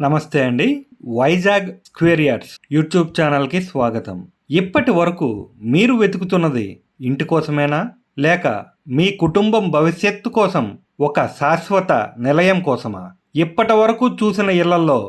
నమస్తే అండి. Vizag square yards YouTube ఛానల్కి స్వాగతం. ఇప్పటి వరకు మీరు వెతుకుతున్నది ఇంటి కోసమేనా, లేక మీ కుటుంబం భవిష్యత్తు కోసం ఒక శాశ్వత నిలయం కోసమా? ఇప్పటి వరకు చూసిన ఇళ్లలో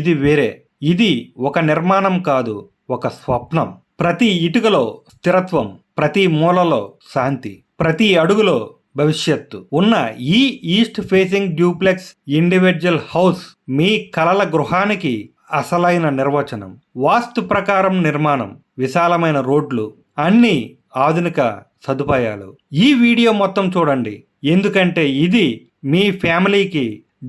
ఇది వేరే. ఇది ఒక నిర్మాణం కాదు, ఒక స్వప్నం. ప్రతి ఇటుకలో స్థిరత్వం, ప్రతి మూలలో శాంతి, ప్రతి అడుగులో భవిష్యత్తు ఉన్న ఈ east facing duplex individual house మీ కలల గృహానికి అసలైన నిర్వచనం. వాస్తు ప్రకారం నిర్మాణం, విశాలమైన రోడ్లు, అన్ని ఆధునిక సదుపాయాలు. ఈ వీడియో మొత్తం చూడండి, ఎందుకంటే ఇది మీ ఫ్యామిలీకి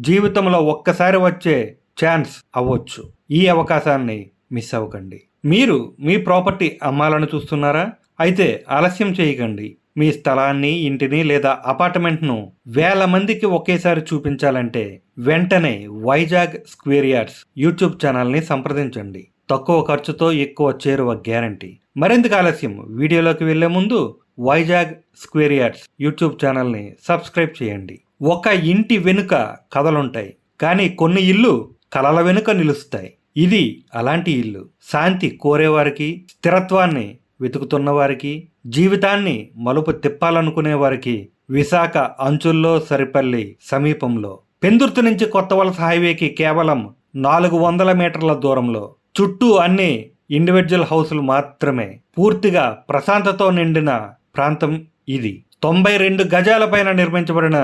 జీవితంలో ఒక్కసారి వచ్చే ఛాన్స్ అవ్వచ్చు. ఈ అవకాశాన్ని మిస్ అవ్వకండి. మీరు మీ ప్రాపర్టీ అమ్మాలని చూస్తున్నారా? అయితే ఆలస్యం చేయకండి. మీ స్థలాన్ని, ఇంటిని లేదా అపార్ట్మెంట్ను వేల మందికి ఒకేసారి చూపించాలంటే వెంటనే వైజాగ్ స్క్వేర్ యార్డ్స్ యూట్యూబ్ ఛానల్ని సంప్రదించండి. తక్కువ ఖర్చుతో ఎక్కువ చేరువ గ్యారంటీ. మరెందుకు ఆలస్యం, వీడియోలోకి వెళ్లే ముందు వైజాగ్ స్క్వేర్ యార్డ్స్ యూట్యూబ్ ఛానల్ని సబ్స్క్రైబ్ చేయండి. ఒక ఇంటి వెనుక కథలుంటాయి, కానీ కొన్ని ఇల్లు కలల వెనుక నిలుస్తాయి. ఇది అలాంటి ఇల్లు. శాంతి కోరేవారికి, స్థిరత్వాన్ని వెతుకుతున్న వారికి, జీవితాన్ని మలుపు తిప్పాలనుకునే వారికి. విశాఖ అంచుల్లో, సరిపల్లి సమీపంలో, పెందుర్తి నుంచి కొత్తవలస హైవేకి కేవలం 400 మీటర్ల దూరంలో. చుట్టూ అన్ని ఇండివిడ్యువల్ హౌసులు మాత్రమే. పూర్తిగా ప్రశాంతతో నిండిన ప్రాంతం ఇది. 92 గజాల పైన నిర్మించబడిన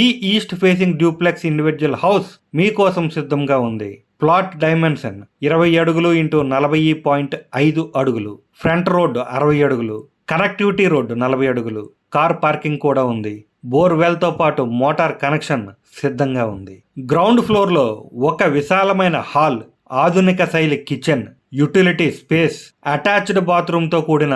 ఈ east facing duplex individual house మీకోసం సిద్ధంగా ఉంది. ప్లాట్ డైమెన్షన్ 20 అడుగులు ఇంటూ 40.5 అడుగులు. ఫ్రంట్ రోడ్ 60 అడుగులు. కనెక్టివిటీ రోడ్డు 40 అడుగులు. కార్ పార్కింగ్ కూడా ఉంది. బోర్వెల్తో పాటు మోటార్ కనెక్షన్ సిద్ధంగా ఉంది. గ్రౌండ్ ఫ్లోర్లో ఒక విశాలమైన హాల్, ఆధునిక శైలి కిచెన్, యుటిలిటీ స్పేస్, అటాచ్డ్ బాత్రూమ్తో కూడిన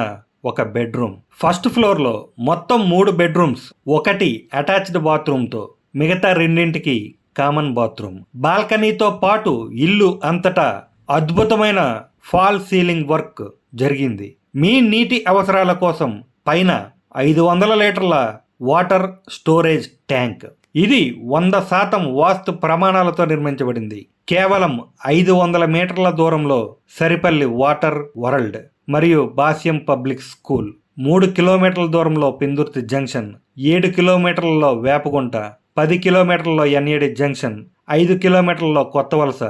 ఒక బెడ్రూమ్. ఫస్ట్ ఫ్లోర్లో మొత్తం 3 బెడ్రూమ్స్, ఒకటి అటాచ్డ్ బాత్రూమ్తో, మిగతా రెండింటికి కామన్ బాత్రూమ్. బాల్కనీతో పాటు ఇల్లు అంతటా అద్భుతమైన ఫాల్ సీలింగ్ వర్క్ జరిగింది. మీ నీటి అవసరాల కోసం పైన 500 లీటర్ల వాటర్ స్టోరేజ్ ట్యాంక్. ఇది 100% వాస్తు ప్రమాణాలతో నిర్మించబడింది. కేవలం 500 మీటర్ల దూరంలో సరిపల్లి వాటర్ వరల్డ్ మరియు బాస్యం పబ్లిక్ స్కూల్. 3 కిలోమీటర్ల దూరంలో పెందుర్తి జంక్షన్, 7 కిలోమీటర్లలో వేపగుంట, 10 కిలోమీటర్లలో ఎన్ఏడి జంక్షన్, 5 కిలోమీటర్లలో కొత్తవలస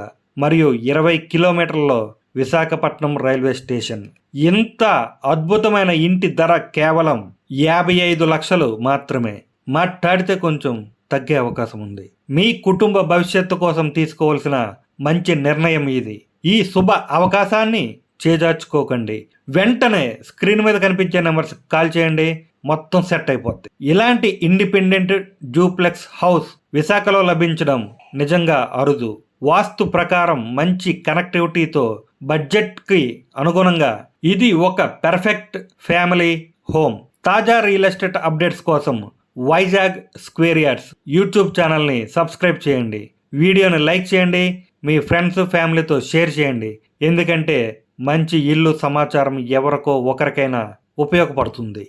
మరియు 20 కిలోమీటర్లలో విశాఖపట్నం రైల్వే స్టేషన్. ఇంత అద్భుతమైన ఇంటి ధర కేవలం 55 లక్షలు మాత్రమే. మాట్లాడితే కొంచెం తగ్గే అవకాశం ఉంది. మీ కుటుంబ భవిష్యత్తు కోసం తీసుకోవాల్సిన మంచి నిర్ణయం ఇది. ఈ శుభ అవకాశాన్ని చేజార్చుకోకండి. వెంటనే స్క్రీన్ మీద కనిపించే నెంబర్స్ కాల్ చేయండి, మొత్తం సెట్ అయిపోద్ది. ఇలాంటి ఇండిపెండెంట్ డ్యూప్లెక్స్ హౌస్ విశాఖలో లభించడం నిజంగా అరుదు. వాస్తు ప్రకారం మంచి కనెక్టివిటీతో, బడ్జెట్కి అనుగుణంగా ఇది ఒక పెర్ఫెక్ట్ ఫ్యామిలీ హోమ్. తాజా రియల్ ఎస్టేట్ అప్డేట్స్ కోసం వైజాగ్ స్క్వేర్ యార్డ్స్ యూట్యూబ్ ఛానల్ని సబ్స్క్రైబ్ చేయండి. వీడియోని లైక్ చేయండి, మీ ఫ్రెండ్స్ ఫ్యామిలీతో షేర్ చేయండి. ఎందుకంటే మంచి ఇల్లు సమాచారం ఎవరికో ఒకరికైనా ఉపయోగపడుతుంది.